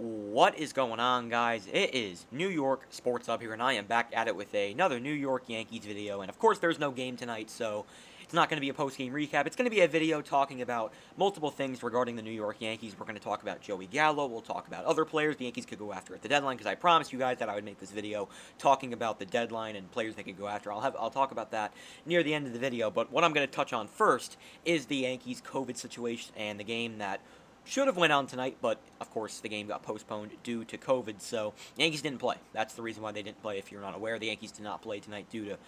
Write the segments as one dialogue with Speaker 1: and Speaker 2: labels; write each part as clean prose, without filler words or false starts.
Speaker 1: What is going on, guys? It is New York Sports Up here, and I am back at it with another New York Yankees video. And of course, there's no game tonight, so it's not going to be a post-game recap. It's going to be a video talking about multiple things regarding the New York Yankees. We're going to talk about Joey Gallo. We'll talk about other players the Yankees could go after at the deadline, because I promised you guys that I would make this video talking about the deadline and players they could go after. I'll talk about that near the end of the video. But what I'm going to touch on first is the Yankees' COVID situation and the game that should have went on tonight, but of course the game got postponed due to COVID, so Yankees didn't play. That's the reason why they didn't play. If you're not aware, the Yankees did not play tonight due to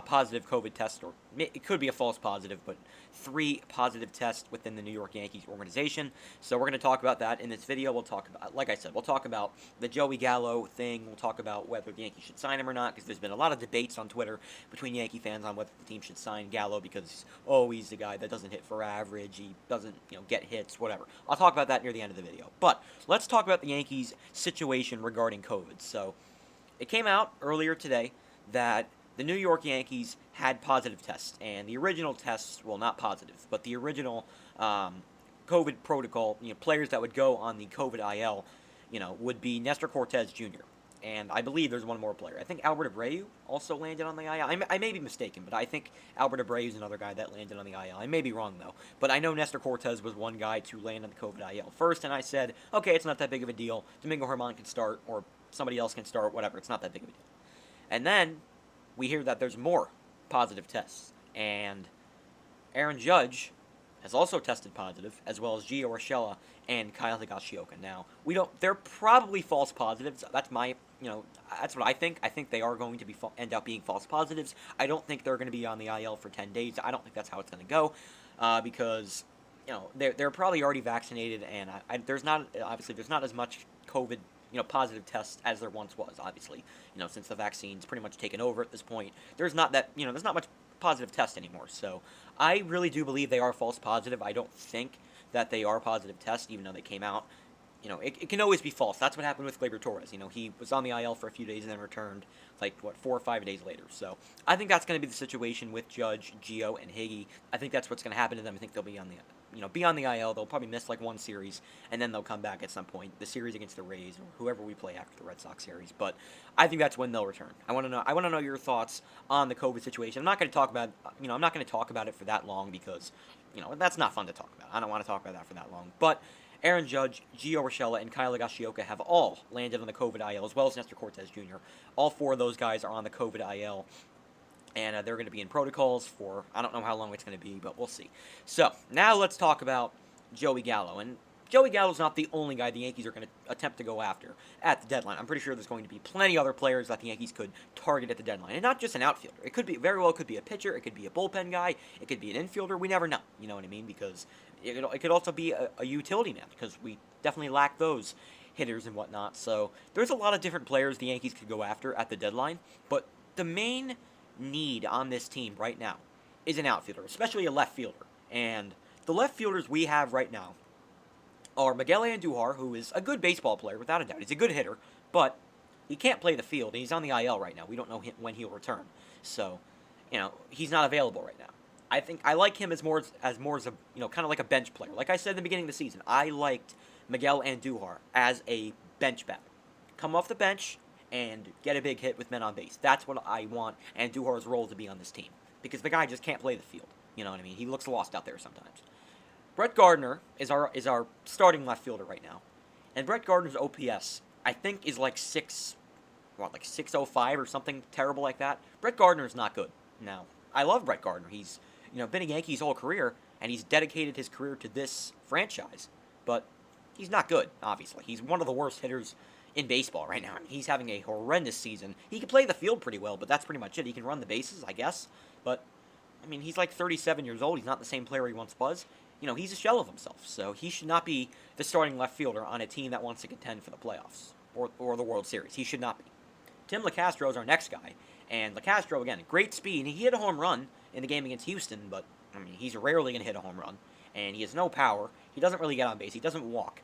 Speaker 1: positive COVID test, or it could be a false positive, but 3 positive tests within the New York Yankees organization. So we're going to talk about that in this video. We'll talk about, like I said, we'll talk about the Joey Gallo thing. We'll talk about whether the Yankees should sign him or not, because there's been a lot of debates on Twitter between Yankee fans on whether the team should sign Gallo because, oh, he's the guy that doesn't hit for average, he doesn't, get hits, whatever. I'll talk about that near the end of the video. But let's talk about the Yankees' situation regarding COVID. So it came out earlier today that the New York Yankees had positive tests, and the original tests, well, not positive, but the original COVID protocol, players that would go on the COVID IL, would be Nestor Cortes Jr., and I believe there's one more player. I think Albert Abreu also landed on the IL. I may be mistaken, but I think Albert Abreu is another guy that landed on the IL. I may be wrong, though, but I know Nestor Cortes was one guy to land on the COVID IL first, and I said, okay, it's not that big of a deal. Domingo Germán can start, or somebody else can start, whatever. It's not that big of a deal. And then we hear that there's more positive tests, and Aaron Judge has also tested positive, as well as Gio Urshela and Kyle Higashioka. Now, they're probably false positives. That's that's what I think. I think they are going to end up being false positives. I don't think they're going to be on the IL for 10 days. I don't think that's how it's going to go, because, they're probably already vaccinated, and there's not as much COVID positive tests as there once was, obviously. Since the vaccine's pretty much taken over at this point, there's not much positive test anymore. So I really do believe they are false positive. I don't think that they are positive tests, even though they came out. It can always be false. That's what happened with Gleyber Torres. He was on the IL for a few days and then returned, 4 or 5 days later. So I think that's going to be the situation with Judge, Gio, and Higgy. I think that's what's going to happen to them. I think they'll be on the IL. They'll probably miss one series, and then they'll come back at some point. The series against the Rays or whoever we play after the Red Sox series. But I think that's when they'll return. I want to know your thoughts on the COVID situation. I'm not going to talk about it for that long, because that's not fun to talk about. I don't want to talk about that for that long. But Aaron Judge, Gio Urshela, and Kyle Higashioka have all landed on the COVID IL, as well as Nestor Cortes Jr. All 4 of those guys are on the COVID IL, and they're going to be in protocols for, I don't know how long it's going to be, but we'll see. So, now let's talk about Joey Gallo. And Joey Gallo's not the only guy the Yankees are going to attempt to go after at the deadline. I'm pretty sure there's going to be plenty other players that the Yankees could target at the deadline, and not just an outfielder. It could be, very well could be a pitcher, it could be a bullpen guy, it could be an infielder. We never know, you know what I mean? Because it could also be a utility man, because we definitely lack those hitters and whatnot. So there's a lot of different players the Yankees could go after at the deadline, but the main need on this team right now is an outfielder, especially a left fielder. And the left fielders we have right now are Miguel Andujar, who is a good baseball player, without a doubt. He's a good hitter, but he can't play the field, and he's on the IL right now. We don't know when he'll return. So, he's not available right now. I think I like him as more as a, kind of like a bench player. Like I said in the beginning of the season, I liked Miguel Andujar as a bench bat. Come off the bench and get a big hit with men on base. That's what I want Andujar's role to be on this team, because the guy just can't play the field. You know what I mean? He looks lost out there sometimes. Brett Gardner is our starting left fielder right now, and Brett Gardner's OPS, I think, is like 605 or something terrible like that. Brett Gardner is not good. Now, I love Brett Gardner. He's been a Yankee his whole career, and he's dedicated his career to this franchise, but he's not good, obviously. He's one of the worst hitters in baseball right now. He's having a horrendous season. He can play the field pretty well, but that's pretty much it. He can run the bases, I guess, but he's like 37 years old. He's not the same player he once was. He's a shell of himself, so he should not be the starting left fielder on a team that wants to contend for the playoffs or the World Series. He should not be. Tim LeCastro is our next guy, and LeCastro, again, great speed. He hit a home run in the game against Houston, but, he's rarely going to hit a home run, and he has no power. He doesn't really get on base. He doesn't walk.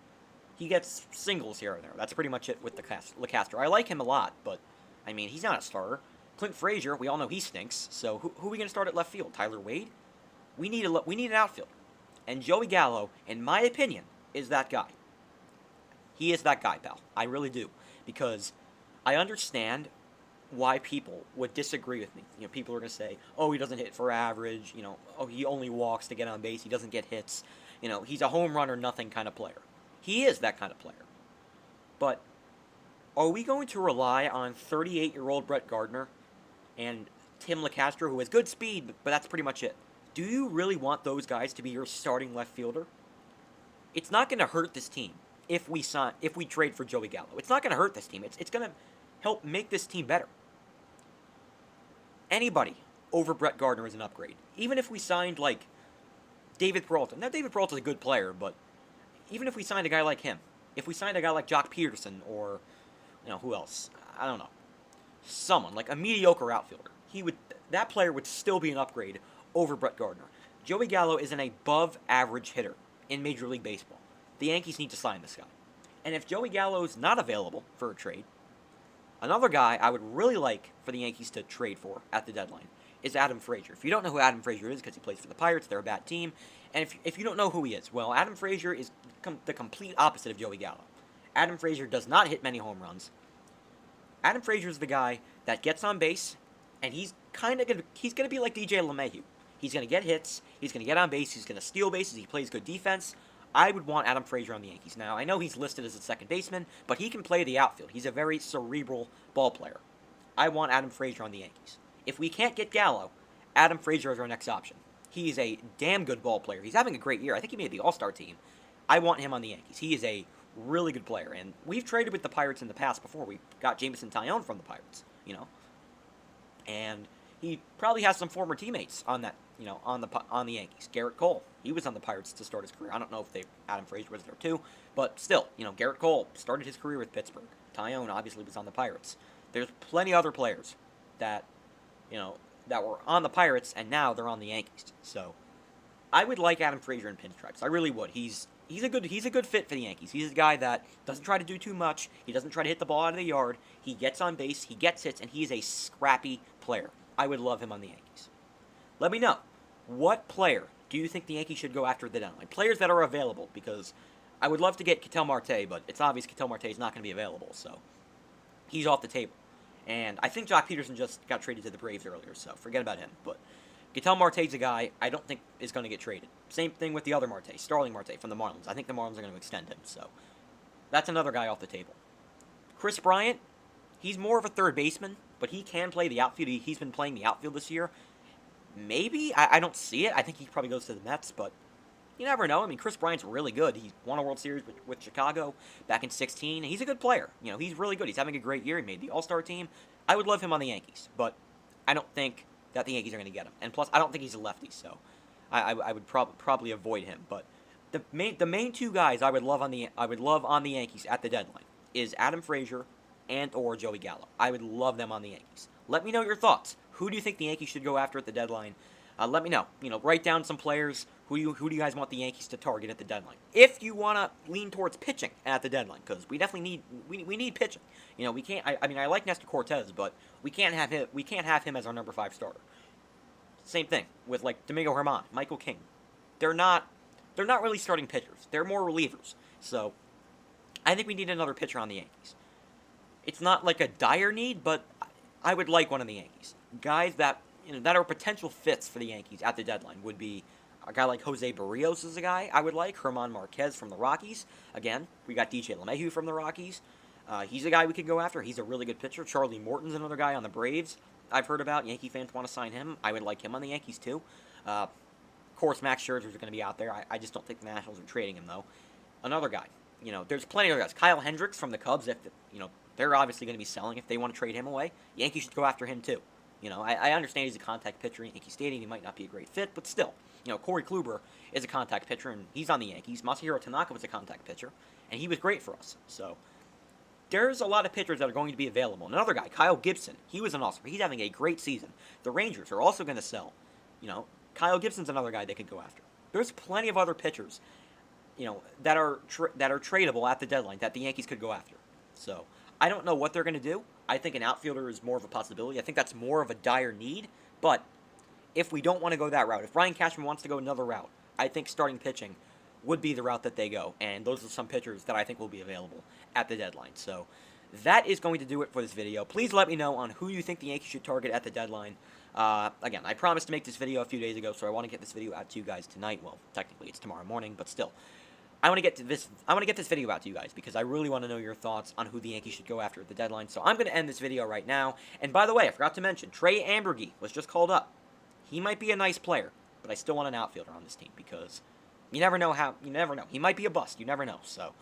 Speaker 1: He gets singles here and there. That's pretty much it with LeCastro. I like him a lot, but, he's not a starter. Clint Frazier, we all know he stinks, so who are we going to start at left field? Tyler Wade? We need an outfielder. And Joey Gallo, in my opinion, is that guy. He is that guy, pal. I really do. Because I understand why people would disagree with me. People are going to say, oh, he doesn't hit for average. Oh, he only walks to get on base. He doesn't get hits. He's a home run or nothing kind of player. He is that kind of player. But are we going to rely on 38-year-old Brett Gardner and Tim LeCastro, who has good speed, but that's pretty much it? Do you really want those guys to be your starting left fielder? It's not going to hurt this team if we trade for Joey Gallo. It's not going to hurt this team. It's going to help make this team better. Anybody over Brett Gardner is an upgrade. Even if we signed, like, David Peralta. Now, David Peralta's a good player, but even if we signed a guy like him, if we signed a guy like Jock Peterson or, who else? I don't know. Someone, like a mediocre outfielder. That player would still be an upgrade over Brett Gardner. Joey Gallo is an above-average hitter in Major League Baseball. The Yankees need to sign this guy. And if Joey Gallo's not available for a trade, another guy I would really like for the Yankees to trade for at the deadline is Adam Frazier. If you don't know who Adam Frazier is, because he plays for the Pirates, they're a bad team, and if you don't know who he is, well, Adam Frazier is the complete opposite of Joey Gallo. Adam Frazier does not hit many home runs. Adam Frazier is the guy that gets on base, and he's going to be like DJ LeMahieu. He's going to get hits, he's going to get on base, he's going to steal bases, he plays good defense. I would want Adam Frazier on the Yankees. Now, I know he's listed as a second baseman, but he can play the outfield. He's a very cerebral ball player. I want Adam Frazier on the Yankees. If we can't get Gallo, Adam Frazier is our next option. He's a damn good ball player. He's having a great year. I think he made the All-Star team. I want him on the Yankees. He is a really good player, and we've traded with the Pirates in the past before. We got Jameson Taillon from the Pirates, and he probably has some former teammates on that, on the Yankees. Garrett Cole, he was on the Pirates to start his career. I don't know if Adam Frazier was there too, but still, Garrett Cole started his career with Pittsburgh. Taillon obviously was on the Pirates. There's plenty other players that, that were on the Pirates and now they're on the Yankees. So I would like Adam Frazier in pinstripes. I really would. He's a good fit for the Yankees. He's a guy that doesn't try to do too much. He doesn't try to hit the ball out of the yard. He gets on base, he gets hits, and he's a scrappy player. I would love him on the Yankees. Let me know, what player do you think the Yankees should go after at the deadline? Players that are available, because I would love to get Ketel Marte, but it's obvious Ketel Marte is not going to be available, so he's off the table. And I think Jock Peterson just got traded to the Braves earlier, so forget about him. But Ketel Marte's a guy I don't think is going to get traded. Same thing with the other Marte, Starling Marte from the Marlins. I think the Marlins are going to extend him, so that's another guy off the table. Chris Bryant, he's more of a third baseman, but he can play the outfield. He's been playing the outfield this year. Maybe. I don't see it. I think he probably goes to the Mets, but you never know. I mean, Chris Bryant's really good. He won a World Series with Chicago back in 2016. He's a good player. He's really good. He's having a great year. He made the All-Star team. I would love him on the Yankees, but I don't think that the Yankees are going to get him. And plus, I don't think he's a lefty, so I would probably avoid him. But the main two guys I would love on the Yankees at the deadline is Adam Frazier and or Joey Gallo. I would love them on the Yankees. Let me know your thoughts. Who do you think the Yankees should go after at the deadline? Let me know. Write down some players. Who do you guys want the Yankees to target at the deadline? If you want to lean towards pitching at the deadline, because we definitely need pitching. We can't. I like Nestor Cortez, but we can't have him. We can't have him as our number 5 starter. Same thing with like Domingo Germán, Michael King. They're not really starting pitchers. They're more relievers. So I think we need another pitcher on the Yankees. It's not like a dire need, but I would like one of the Yankees. Guys that that are potential fits for the Yankees at the deadline would be a guy like Jose Barrios is a guy I would like. Germán Marquez from the Rockies. Again, we got DJ LeMahieu from the Rockies. He's a guy we could go after. He's a really good pitcher. Charlie Morton's another guy on the Braves I've heard about. Yankee fans want to sign him. I would like him on the Yankees too. Of course, Max Scherzer's going to be out there. I just don't think the Nationals are trading him though. Another guy. There's plenty of other guys. Kyle Hendricks from the Cubs. If they're obviously going to be selling if they want to trade him away. Yankees should go after him too. I understand he's a contact pitcher in Yankee Stadium. He might not be a great fit, but still. Corey Kluber is a contact pitcher, and he's on the Yankees. Masahiro Tanaka was a contact pitcher, and he was great for us. So there's a lot of pitchers that are going to be available. Another guy, Kyle Gibson, he was an all-star. He's having a great season. The Rangers are also going to sell. Kyle Gibson's another guy they could go after. There's plenty of other pitchers, that are tradable at the deadline that the Yankees could go after. So I don't know what they're going to do. I think an outfielder is more of a possibility. I think that's more of a dire need. But if we don't want to go that route, if Brian Cashman wants to go another route, I think starting pitching would be the route that they go. And those are some pitchers that I think will be available at the deadline. So that is going to do it for this video. Please let me know on who you think the Yankees should target at the deadline. Again, I promised to make this video a few days ago, so I want to get this video out to you guys tonight. Well, technically it's tomorrow morning, but still. I want to get this video out to you guys because I really want to know your thoughts on who the Yankees should go after at the deadline. So I'm going to end this video right now. And by the way, I forgot to mention, Trey Ambergy was just called up. He might be a nice player, but I still want an outfielder on this team because you never know. He might be a bust. You never know. So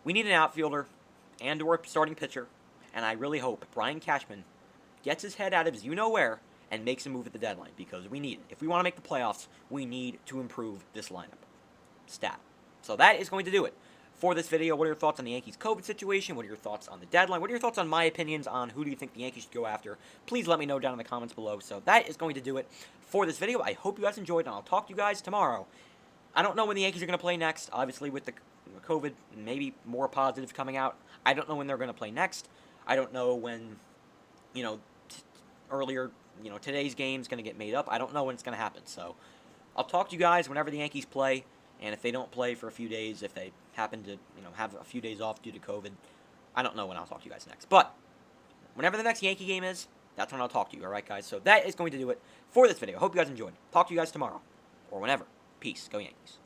Speaker 1: we need an outfielder and or a starting pitcher, and I really hope Brian Cashman gets his head out of his you-know-where and makes a move at the deadline because we need it. If we want to make the playoffs, we need to improve this lineup. Stat. So that is going to do it for this video. What are your thoughts on the Yankees COVID situation? What are your thoughts on the deadline? What are your thoughts on my opinions on who do you think the Yankees should go after? Please let me know down in the comments below. So that is going to do it for this video. I hope you guys enjoyed, and I'll talk to you guys tomorrow. I don't know when the Yankees are going to play next. Obviously, with the COVID, maybe more positives coming out. I don't know when they're going to play next. I don't know when, today's game's going to get made up. I don't know when it's going to happen. So I'll talk to you guys whenever the Yankees play. And if they don't play for a few days, if they happen to, have a few days off due to COVID, I don't know when I'll talk to you guys next. But whenever the next Yankee game is, that's when I'll talk to you, all right, guys? So that is going to do it for this video. Hope you guys enjoyed. Talk to you guys tomorrow or whenever. Peace. Go Yankees.